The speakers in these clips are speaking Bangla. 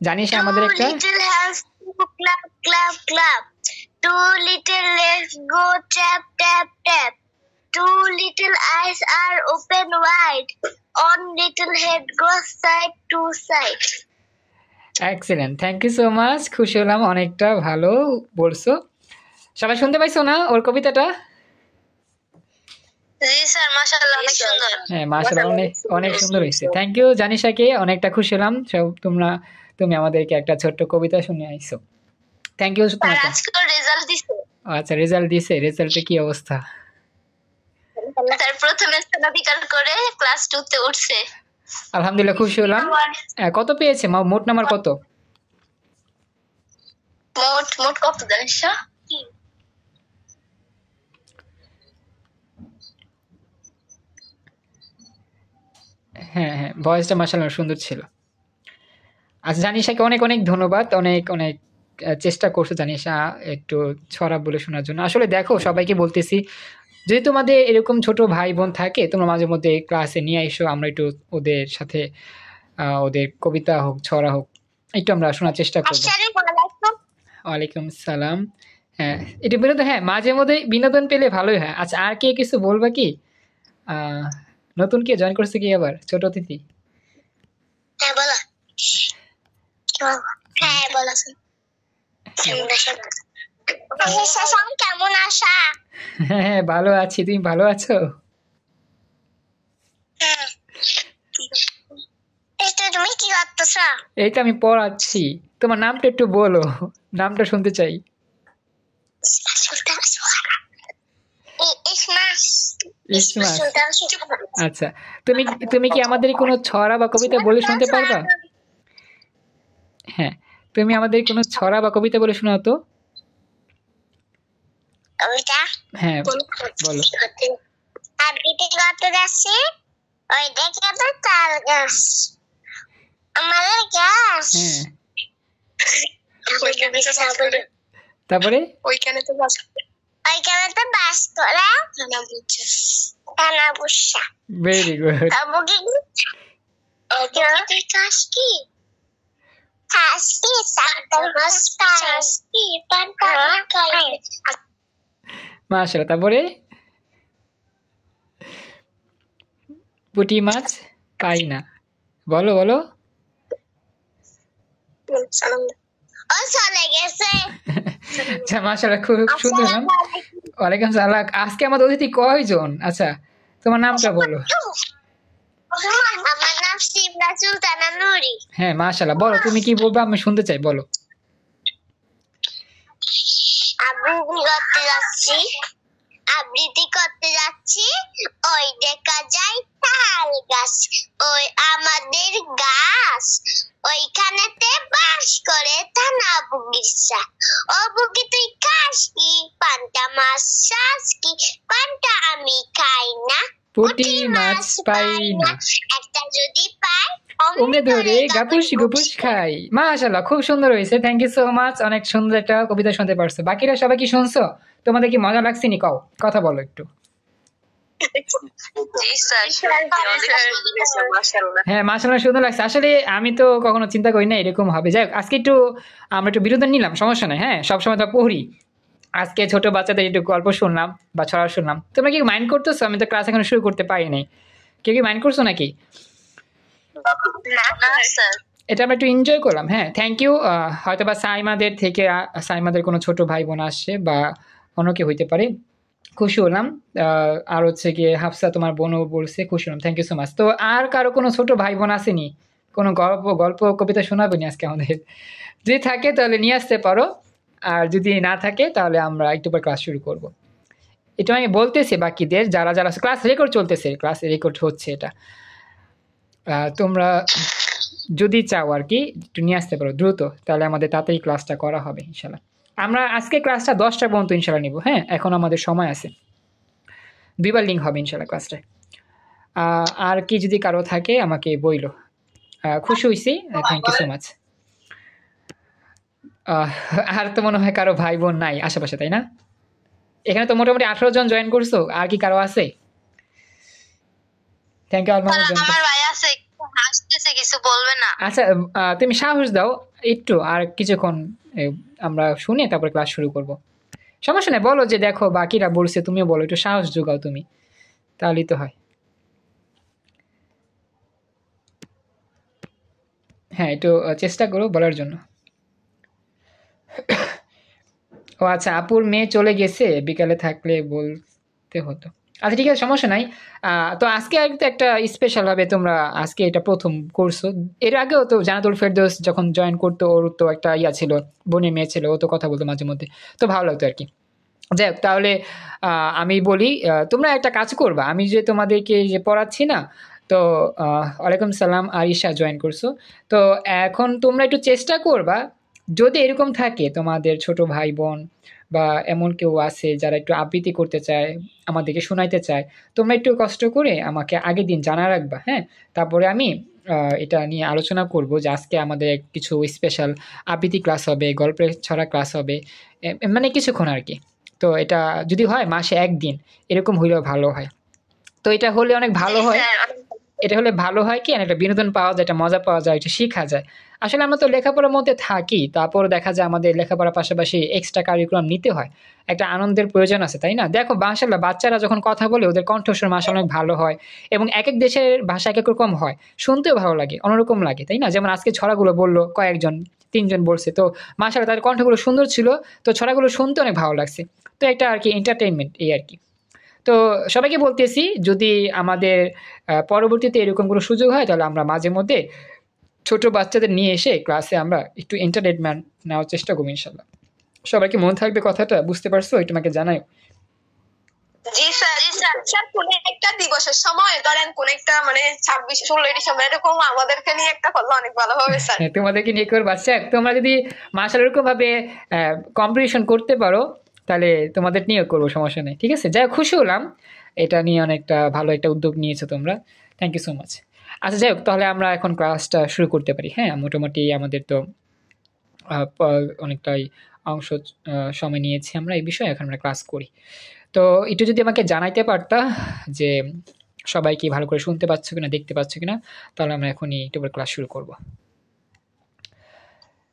জানিস আমাদের একটা little hands to clap, clap, clap. Two little legs go tap, tap, tap. Two little eyes are open wide. One little head goes side to side. Excellent, thank you so much. খুশি হলাম, অনেকটা ভালো বলছো। সবাই শুনতে পাইছো না ওর কবিতাটা? জি স্যার, মাশাআল্লাহ অনেক সুন্দর। হ্যাঁ মাশাআল্লাহ, অনেক অনেক সুন্দর হয়েছে। থ্যাংক ইউ জানিশাকে, অনেকটা খুশি হলাম তুমি আমাদেরকে একটা ছোট্ট কবিতা শুনে আইছো। থ্যাংক ইউ তোমাকে। আজকে রেজাল্ট দিছে। আচ্ছা রেজাল্ট দিছে, রেজাল্টে কি অবস্থা? স্যার প্রথমে স্থানাধিকার করে ক্লাস 2 তে উঠছে। আলহামদুলিল্লাহ, খুশি হলাম। কত পেয়েছে, মোট নাম্বার কত? মোট কত জানিস? হ্যাঁ হ্যাঁ, ভয়েসটা মাশাআল্লাহ সুন্দর ছিল। আচ্ছা জানিশাকে অনেক অনেক ধন্যবাদ, অনেক অনেক চেষ্টা করছো জানিশা একটু ছড়া বলে শোনার জন্য। আসলে দেখো সবাইকে বলতেছি, যদি তোমাদের এরকম ছোট ভাই বোন থাকে তোমরা মাঝে মধ্যে ক্লাসে নিয়ে এসো, আমরা একটু ওদের সাথে ওদের কবিতা হোক ছড়া হোক একটু আমরা শোনার চেষ্টা করবো। ওয়ালাইকুম সালাম। হ্যাঁ এটা বিনোদন, হ্যাঁ মাঝে মধ্যে বিনোদন পেলে ভালোই হয়। আচ্ছা আর কে কিছু বলবা কি? নতুন কে জয়েন করছে কি আবার, ছোট অতিথি? হ্যাঁ বলো। হ্যাঁ বলো। কেমন আছো? হ্যাঁ ভালো আছি, তুমি ভালো আছো? তুমি কি করতেছো? এই তো আমি পড়াচ্ছি। তোমার নামটা একটু বলো, নামটা শুনতে চাই। ইসমাস। আচ্ছা তুমি কি আমাদের কোনো ছড়া বা কবিতা বলে শুনতে পারবা? হ্যাঁ তুমি আমাদের কোনো ছড়া বা কবিতা বলে শোনাও তো। কবিতা? হ্যাঁ বলো। আবৃত্তি করতে যাচ্ছি, ওই দেখে তো তাল গাছ, আমাদের গাছ। হ্যাঁ তারপরে ওইখানে তো বাস করে টানা বুসা। Very good. মাশাআল্লাহ। তারপরে পুঁটি মাছ পাই না, বলো বলো। আচ্ছা মাশাআল্লাহ, খুব সুন্দর নাম। ওয়ালাইকুম সালাম। আজকে আমাদের অতিথি কয়জন? আচ্ছা তোমার নামটা বলো। আমার নাম সিমরা সুলতানা নুরি। হ্যাঁ মাশাআল্লাহ, বলো তুমি কি বলবে, আমি শুনতে চাই, বলো। আবৃত্তি করতে যাচ্ছি, ওই দেখা যায় তাল গাছ, ওই আমাদের গাছ, ওইখানেতে বাস করে থানা বুগিসা। ও বুগি তুই খাস কি? পান্তা মাছ চাস কি? পান্তা আমি খাই না, পুঁটি মাছ পাই না, একটা যদি পাই ওমে ধরে গাপুস গুপুস খাই। মাশাআল্লাহ, খুব সুন্দর হয়েছে। থ্যাংক ইউ সো মাচ, অনেক সুন্দর একটা কবিতা শুনতে পারছো। বাকিরা সবাই কি শুনছো? তোমাদের কি মজা লাগছে নি? কও, কথা বলো একটু। হ্যাঁ মাশাআল্লাহ সুন্দর লাগছে। আসলে আমি তো কখনো চিন্তা করি না এরকম হবে। যাই হোক আজকে একটু আমরা একটু বিনোদন নিলাম, সমস্যা নাই। হ্যাঁ সবসময় তো পড়ি, আজকে ছোট বাচ্চাদের একটু গল্প শুনলাম বা ছড়া শুনলাম। তোমরা কি মাইন্ড করতেছো? আমি তো ক্লাস এখন শুরু করতে পারি নাই, কেউ কি মাইন্ড করছো নাকি? এটা আমরা একটু এনজয় করলাম। হ্যাঁ থ্যাংক ইউ। হয়তো বা সাইমাদের থেকে সাইমাদের কোনো ছোট ভাই বোন আসছে বা অন্য কেউ হইতে পারে, খুশি হলাম। আর হচ্ছে গিয়ে হাফসা তোমার বোনও বলছে, খুশি হলাম। Thank you so much. তো আর কারো কোনো ছোট ভাই বোন আসেনি, কোনো গল্প কবিতা শোনাবেনি আজকে আমাদের? যদি থাকে তাহলে নিয়ে আসতে পারো, আর যদি না থাকে তাহলে আমরা একটু পর ক্লাস শুরু করব। এটা আমি বলতেছি বাকিদের, যারা যারা ক্লাস রেকর্ড চলতেছে, ক্লাস রেকর্ড হচ্ছে এটা। তোমরা যদি চাও আর কি একটু নিয়ে আসতে পারো দ্রুত, তাহলে আমাদের তাড়াতাড়ি ক্লাসটা করা হবে ইনশাল্লাহ। আমরা আজকে ক্লাসটা 10টা পর্যন্ত ইনশাল্লাহ নিব। হ্যাঁ এখন আমাদের সময় আছে, 2বার লিঙ্ক হবে ইনশাল্লাহ ক্লাসটায়। আর কি যদি কারো থাকে আমাকে বইলো। খুশি হয়েছি, থ্যাংক ইউ সো মাচ। আর তো মনে হয় কারো ভাই বোন নাই আশেপাশে, তাই না? এখানে তো মোটামুটি 18 জন জয়েন করছো, আর কি কারো আছে? Thank you. আমার ভাই আছে। হাসতেছে, কিছু বলবে না। আচ্ছা, তুমি সাহস দাও একটু, আর কিছুক্ষণ এ, আমরা শুনে তারপর ক্লাস শুরু করব। সমস্যা নেই, বলো যে দেখো বাকিরা বলছে, তুমিও বলো, একটু সাহস যোগাও তুমি, তাহলেই তো হয়। হ্যাঁ, একটু চেষ্টা করো বলার জন্য। ও আচ্ছা, আপুর মেয়ে চলে গেছে, বিকালে থাকলে বলতে হতো। আচ্ছা ঠিক আছে, সমস্যা নাই। তো আজকে একটা স্পেশাল হবে, তোমরা আজকে এটা প্রথম করছো। এর আগেও তো জানাতুল ফেরদৌস যখন জয়েন করতো, ওর তো একটা ইয়া ছিল, বোনের মেয়ে ছিল, ও তো কথা বলতো মাঝে মধ্যে, তো ভালো লাগতো আর কি। যাই হোক, তাহলে আমি বলি, তোমরা একটা কাজ করবা, আমি যে তোমাদেরকে যে পড়াচ্ছি না, তো ওয়ালাইকুম সালাম, আরিশা জয়েন করছো। তো এখন তোমরা একটু চেষ্টা করবা, যদি এরকম থাকে তোমাদের ছোট ভাই বোন বা এমন কেউ আছে যারা একটু আবৃত্তি করতে চায়, আমাদেরকে শোনাইতে চায়, তোমরা একটু কষ্ট করে আমাকে আগের দিন জানা রাখবা, হ্যাঁ। তারপরে আমি এটা নিয়ে আলোচনা করব যে আজকে আমাদের কিছু স্পেশাল আবৃত্তি ক্লাস হবে, গল্পের ছড়া ক্লাস হবে, মানে কিছুক্ষণ আর কি। তো এটা যদি হয় মাসে একদিন, এরকম হইলেও ভালো হয়। তো এটা হলে অনেক ভালো হয়। এটা হলে ভালো হয় কি, একটা বিনোদন পাওয়া যায়, একটা মজা পাওয়া যায়, একটা শিখা যায়। আসলে আমরা তো লেখাপড়ার মধ্যে থাকি, তারপর দেখা যায় আমাদের লেখাপড়ার পাশাপাশি এক্সট্রা কারিকুলাম নিতে হয়। একটা আনন্দের প্রয়োজন আছে, তাই না? দেখো মাশাআল্লাহ, বাচ্চারা যখন কথা বলে ওদের কণ্ঠস্বর মাশাআল্লাহ অনেক ভালো হয়, এবং এক এক দেশের ভাষা এক এক রকম হয়, শুনতেও ভালো লাগে, অন্যরকম লাগে, তাই না? যেমন আজকে ছড়াগুলো বললো কয়েকজন, ৩ জন বলছে, তো মাশাআল্লাহ তাদের কণ্ঠগুলো সুন্দর ছিল, তো ছড়াগুলো শুনতে অনেক ভালো লাগছে। তো একটা আর কি এন্টারটেইনমেন্ট, এই আর কি। তো সবাইকে বলতেছি, যদি আমাদের পরবর্তীতে এরকম কোনো সুযোগ হয়, তাহলে আমরা মাঝে মধ্যে ছোট বাচ্চাদের নিয়ে এসে ক্লাসে আমরা একটু এন্টারটেনমেন্ট নেওয়ার চেষ্টা করবো ইনশাল্লাহ। সবাইকে মনে থাকবে কথাটা, বুঝতে পারছো? একটু আমাকে জানাই। জি স্যার। জি স্যার। স্যার কোন একটা দিবসের সময় ধরেন কোন একটা মানে 26-16 ডিসেম্বর এরকম আমাদেরকে নিয়ে একটা করলে অনেক ভালো হবে স্যার। হ্যাঁ, তোমাদেরকে নিয়ে করবো। আচ্ছা, তোমরা যদি মাসাল এরকম ভাবে কম্পিটিশন করতে পারো, তাহলে তোমাদের নিয়ে করবো, সমস্যা নেই, ঠিক আছে? যাই হোক, খুশি হলাম, এটা নিয়ে অনেকটা ভালো একটা উদ্যোগ নিয়েছো তোমরা, থ্যাংক ইউ সো মাচ। আচ্ছা যাই হোক, তাহলে আমরা এখন ক্লাসটা শুরু করতে পারি। হ্যাঁ, মোটামুটি আমাদের তো অনেকটাই অংশ সময় নিয়েছি আমরা এই বিষয়ে, এখন আমরা ক্লাস করি। তো একটু যদি আমাকে জানাইতে পারতা যে সবাই কি ভালো করে শুনতে পাচ্ছ কিনা, দেখতে পাচ্ছ কিনা, তাহলে আমরা এখনই একটু ক্লাস শুরু করব।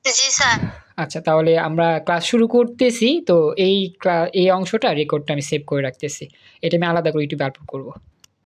জি স্যার। আচ্ছা, তাহলে আমরা ক্লাস শুরু করতেছি। তো এই অংশটা রেকর্ডটা আমি সেভ করে রাখতেছি, এটা আমি আলাদা করে ইউটিউবে আপলোড করব।